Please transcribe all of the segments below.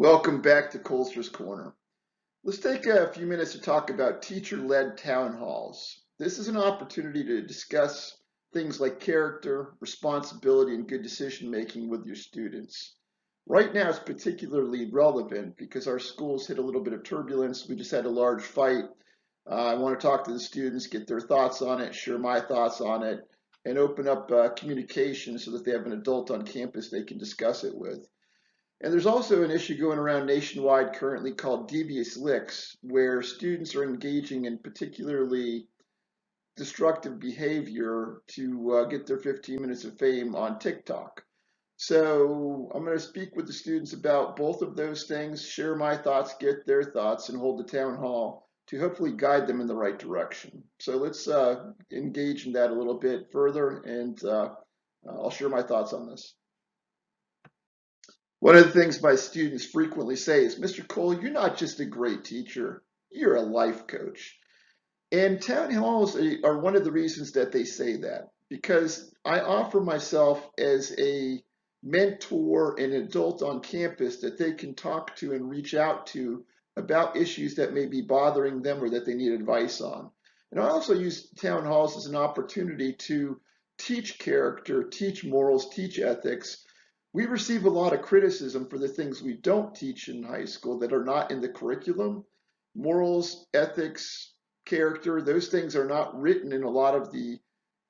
Welcome back to Colster's Corner. Let's take a few minutes to talk about teacher-led town halls. This is an opportunity to discuss things like character, responsibility, and good decision making with your students. Right now, it's particularly relevant because our schools hit a little bit of turbulence. We just had a large fight. I want to talk to the students, get their thoughts on it, share my thoughts on it, and open up communication so that they have an adult on campus they can discuss it with. And there's also an issue going around nationwide currently called Devious Licks, where students are engaging in particularly destructive behavior to get their 15 minutes of fame on TikTok. So I'm going to speak with the students about both of those things, share my thoughts, get their thoughts, and hold the town hall to hopefully guide them in the right direction. So let's engage in that a little bit further, and I'll share my thoughts on this. One of the things my students frequently say is, Mr. Cole, you're not just a great teacher, you're a life coach. And town halls are one of the reasons that they say that, because I offer myself as a mentor and adult on campus that they can talk to and reach out to about issues that may be bothering them or that they need advice on. And I also use town halls as an opportunity to teach character, teach morals, teach ethics. We receive a lot of criticism for the things we don't teach in high school that are not in the curriculum. Morals, ethics, character, those things are not written in a lot of the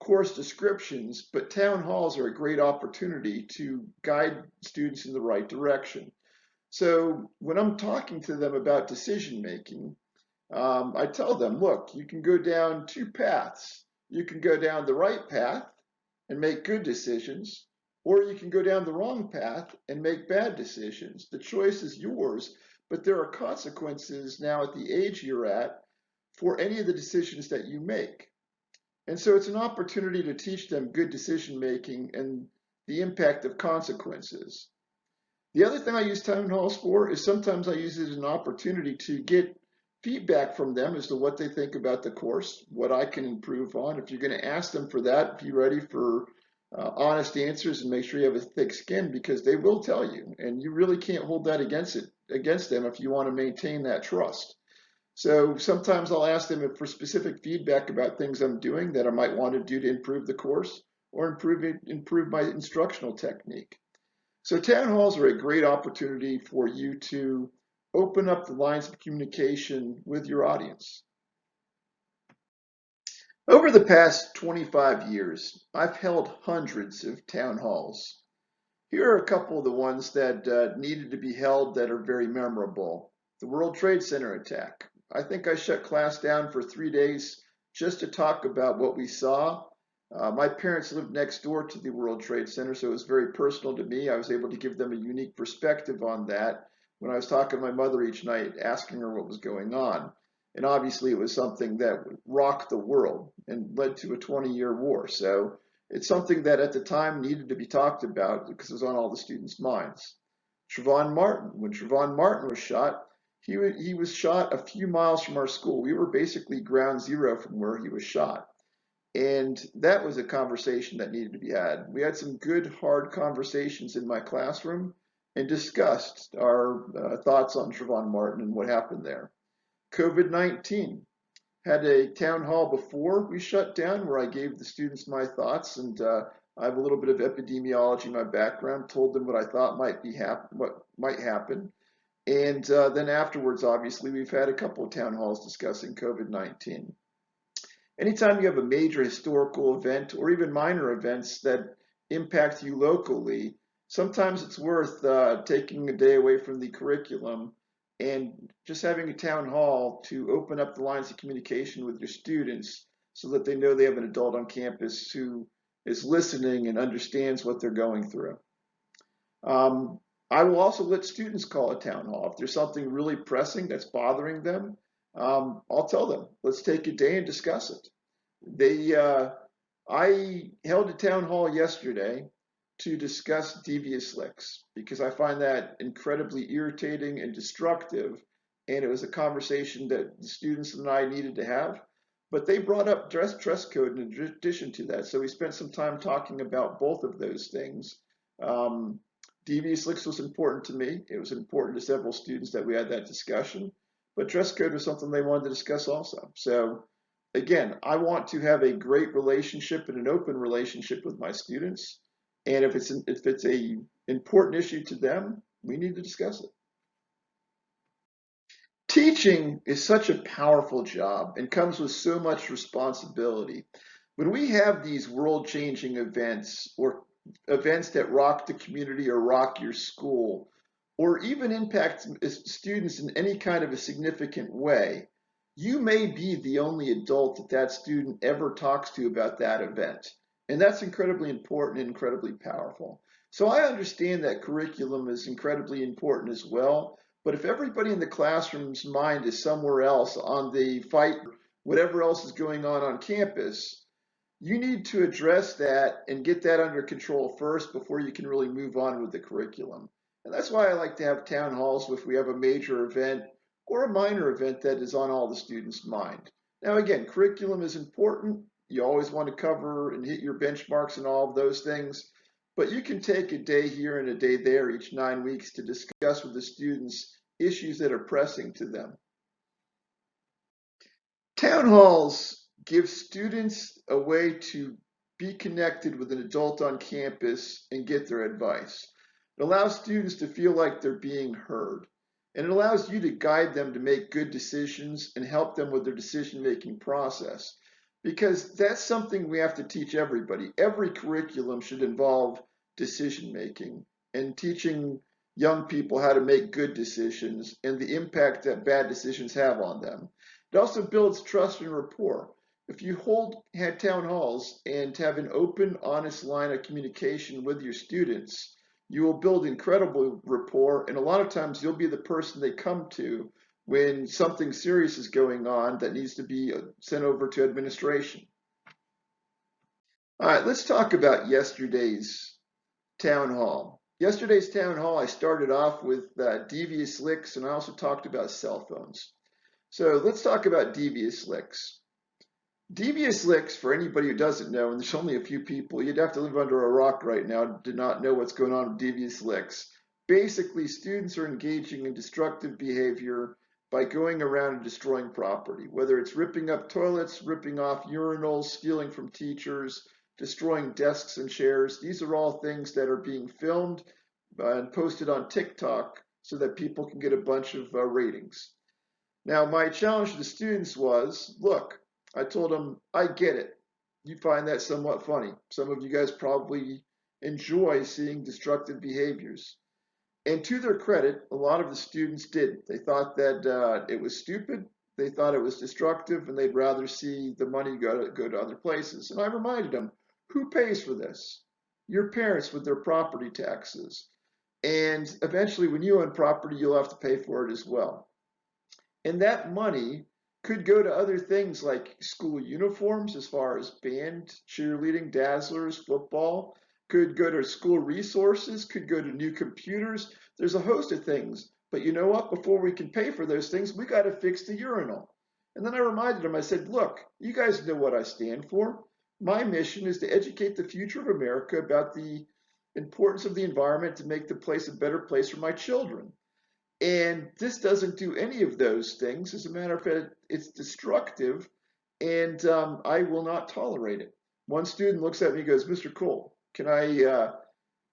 course descriptions, but town halls are a great opportunity to guide students in the right direction. So when I'm talking to them about decision making, I tell them, look, you can go down two paths. You can go down the right path and make good decisions, or you can go down the wrong path and make bad decisions. The choice is yours, but there are consequences now at the age you're at for any of the decisions that you make. And so it's an opportunity to teach them good decision making and the impact of consequences. The other thing I use town halls for is sometimes I use it as an opportunity to get feedback from them as to what they think about the course, what I can improve on. If you're going to ask them for that, be ready for honest answers and make sure you have a thick skin, because they will tell you, and you really can't hold that against them if you want to maintain that trust. So sometimes I'll ask them for specific feedback about things I'm doing that I might want to do to improve the course or improve my instructional technique. So town halls are a great opportunity for you to open up the lines of communication with your audience. Over the past 25 years, I've held hundreds of town halls. Here are a couple of the ones that needed to be held that are very memorable. The World Trade Center attack. I think I shut class down for 3 days just to talk about what we saw. My parents lived next door to the World Trade Center, so it was very personal to me. I was able to give them a unique perspective on that when I was talking to my mother each night, asking her what was going on. And obviously, it was something that rocked the world and led to a 20-year war. So it's something that at the time needed to be talked about because it was on all the students' minds. Trayvon Martin, when Trayvon Martin was shot, he was shot a few miles from our school. We were basically ground zero from where he was shot. And that was a conversation that needed to be had. We had some good, hard conversations in my classroom and discussed our thoughts on Trayvon Martin and what happened there. COVID-19. Had a town hall before we shut down where I gave the students my thoughts, and I have a little bit of epidemiology in my background, told them what I thought what might happen. And then afterwards, obviously, we've had a couple of town halls discussing COVID-19. Anytime you have a major historical event or even minor events that impact you locally, sometimes it's worth taking a day away from the curriculum and just having a town hall to open up the lines of communication with your students so that they know they have an adult on campus who is listening and understands what they're going through. I will also let students call a town hall. If there's something really pressing that's bothering them, I'll tell them, let's take a day and discuss it. I held a town hall yesterday to discuss Devious Licks because I find that incredibly irritating and destructive, and it was a conversation that the students and I needed to have. But they brought up dress code in addition to that, so we spent some time talking about both of those things. Devious Licks was important to me. It was important to several students that we had that discussion, but dress code was something they wanted to discuss also. So again, I want to have a great relationship and an open relationship with my students. And if it's a important issue to them, we need to discuss it. Teaching is such a powerful job and comes with so much responsibility. When we have these world-changing events or events that rock the community or rock your school, or even impact students in any kind of a significant way, you may be the only adult that that student ever talks to about that event. And that's incredibly important and incredibly powerful. So I understand that curriculum is incredibly important as well. But if everybody in the classroom's mind is somewhere else on the fight, whatever else is going on campus, you need to address that and get that under control first before you can really move on with the curriculum. And that's why I like to have town halls if we have a major event or a minor event that is on all the students' mind. Now, again, curriculum is important. You always want to cover and hit your benchmarks and all of those things. But you can take a day here and a day there each 9 weeks to discuss with the students issues that are pressing to them. Town halls give students a way to be connected with an adult on campus and get their advice. It allows students to feel like they're being heard. And it allows you to guide them to make good decisions and help them with their decision-making process. Because that's something we have to teach everybody. Every curriculum should involve decision-making and teaching young people how to make good decisions and the impact that bad decisions have on them. It also builds trust and rapport. If you had town halls and have an open, honest line of communication with your students, you will build incredible rapport, and a lot of times you'll be the person they come to when something serious is going on that needs to be sent over to administration. All right, let's talk about yesterday's town hall. Yesterday's town hall, I started off with Devious Licks, and I also talked about cell phones. So let's talk about Devious Licks. Devious Licks, for anybody who doesn't know, and there's only a few people, you'd have to live under a rock right now to not know what's going on with Devious Licks. Basically, students are engaging in destructive behavior by going around and destroying property, whether it's ripping up toilets, ripping off urinals, stealing from teachers, destroying desks and chairs. These are all things that are being filmed and posted on TikTok so that people can get a bunch of ratings. Now, my challenge to the students was, look, I told them, I get it. You find that somewhat funny. Some of you guys probably enjoy seeing destructive behaviors. And to their credit, a lot of the students didn't. They thought that it was stupid, they thought it was destructive, and they'd rather see the money go to other places. And I reminded them, who pays for this? Your parents with their property taxes. And eventually, when you own property, you'll have to pay for it as well. And that money could go to other things like school uniforms, as far as band, cheerleading, dazzlers, football, could go to school resources, could go to new computers. There's a host of things. But you know what? Before we can pay for those things, we got to fix the urinal. And then I reminded them, I said, look, you guys know what I stand for. My mission is to educate the future of America about the importance of the environment to make the place a better place for my children. And this doesn't do any of those things. As a matter of fact, it's destructive, and I will not tolerate it. One student looks at me and goes, Mr. Cole, can I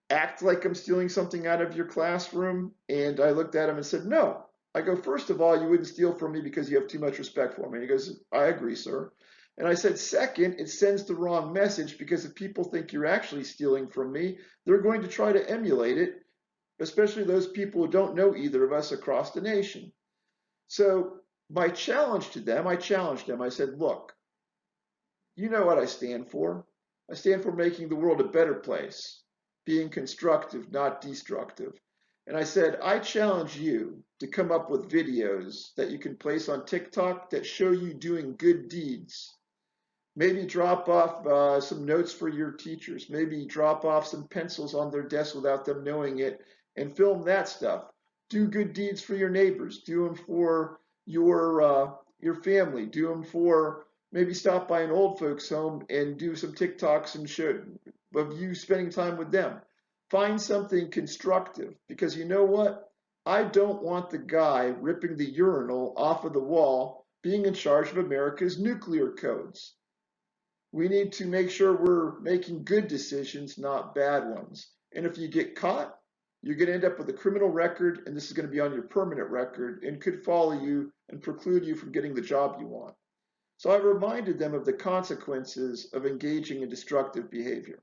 act like I'm stealing something out of your classroom? And I looked at him and said, no. I go, first of all, you wouldn't steal from me because you have too much respect for me. And he goes, I agree, sir. And I said, second, it sends the wrong message because if people think you're actually stealing from me, they're going to try to emulate it, especially those people who don't know either of us across the nation. So my challenge to them, I challenged them. I said, look, you know what I stand for. I stand for making the world a better place, being constructive, not destructive. And I said, I challenge you to come up with videos that you can place on TikTok that show you doing good deeds. Maybe drop off some notes for your teachers. Maybe drop off some pencils on their desk without them knowing it and film that stuff. Do good deeds for your neighbors. Do them for your family. Do them for maybe stop by an old folks home and do some TikToks and show of you spending time with them. Find something constructive, because you know what? I don't want the guy ripping the urinal off of the wall being in charge of America's nuclear codes. We need to make sure we're making good decisions, not bad ones. And if you get caught, you're going to end up with a criminal record, and this is going to be on your permanent record and could follow you and preclude you from getting the job you want. So I reminded them of the consequences of engaging in destructive behavior.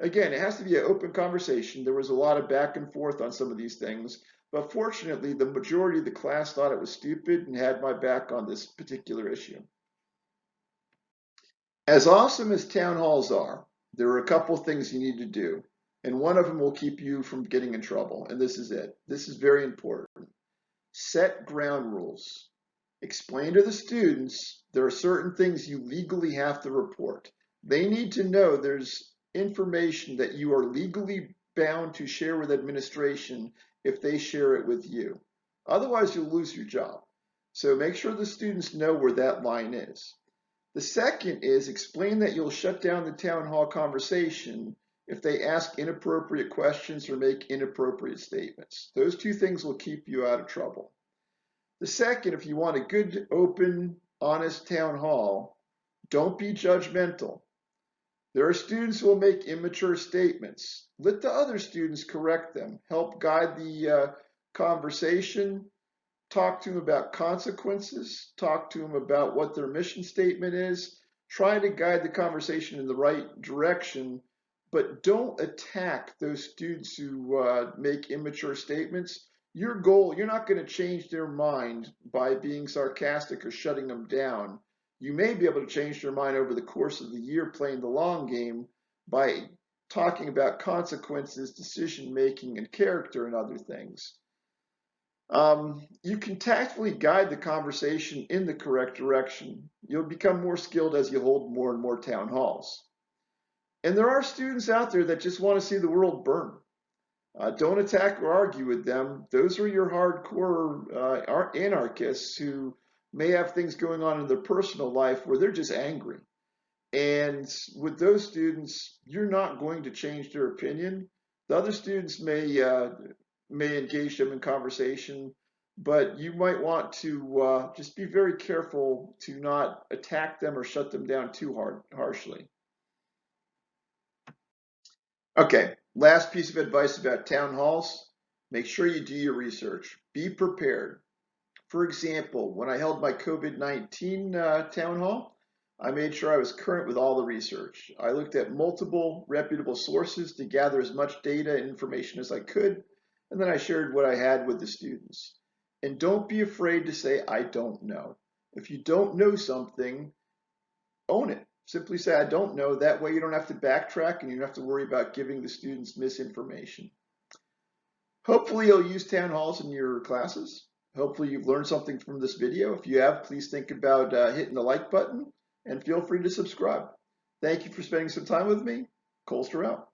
Again, it has to be an open conversation. There was a lot of back and forth on some of these things, but fortunately, the majority of the class thought it was stupid and had my back on this particular issue. As awesome as town halls are, there are a couple things you need to do, and one of them will keep you from getting in trouble, and this is it. This is very important. Set ground rules. Explain to the students there are certain things you legally have to report. They need to know there's information that you are legally bound to share with administration if they share it with you. Otherwise, you'll lose your job. So make sure the students know where that line is. The second is explain that you'll shut down the town hall conversation if they ask inappropriate questions or make inappropriate statements. Those two things will keep you out of trouble. The second, if you want a good, open, honest town hall, don't be judgmental. There are students who will make immature statements. Let the other students correct them. Help guide the conversation. Talk to them about consequences. Talk to them about what their mission statement is. Try to guide the conversation in the right direction, but don't attack those students who make immature statements. Your goal, you're not going to change their mind by being sarcastic or shutting them down. You may be able to change their mind over the course of the year playing the long game by talking about consequences, decision making, and character and other things. You can tactfully guide the conversation in the correct direction. You'll become more skilled as you hold more and more town halls. And there are students out there that just want to see the world burn. Don't attack or argue with them. Those are your hardcore anarchists who may have things going on in their personal life where they're just angry. And with those students, you're not going to change their opinion. The other students may engage them in conversation, but you might want to just be very careful to not attack them or shut them down too harshly. Okay, last piece of advice about town halls. Make sure you do your research. Be prepared. For example, when I held my COVID-19 town hall, I made sure I was current with all the research. I looked at multiple reputable sources to gather as much data and information as I could, and then I shared what I had with the students. And don't be afraid to say, I don't know. If you don't know something, own it. Simply say, I don't know. That way you don't have to backtrack and you don't have to worry about giving the students misinformation. Hopefully you'll use town halls in your classes. Hopefully you've learned something from this video. If you have, please think about hitting the like button and feel free to subscribe. Thank you for spending some time with me. Colster out.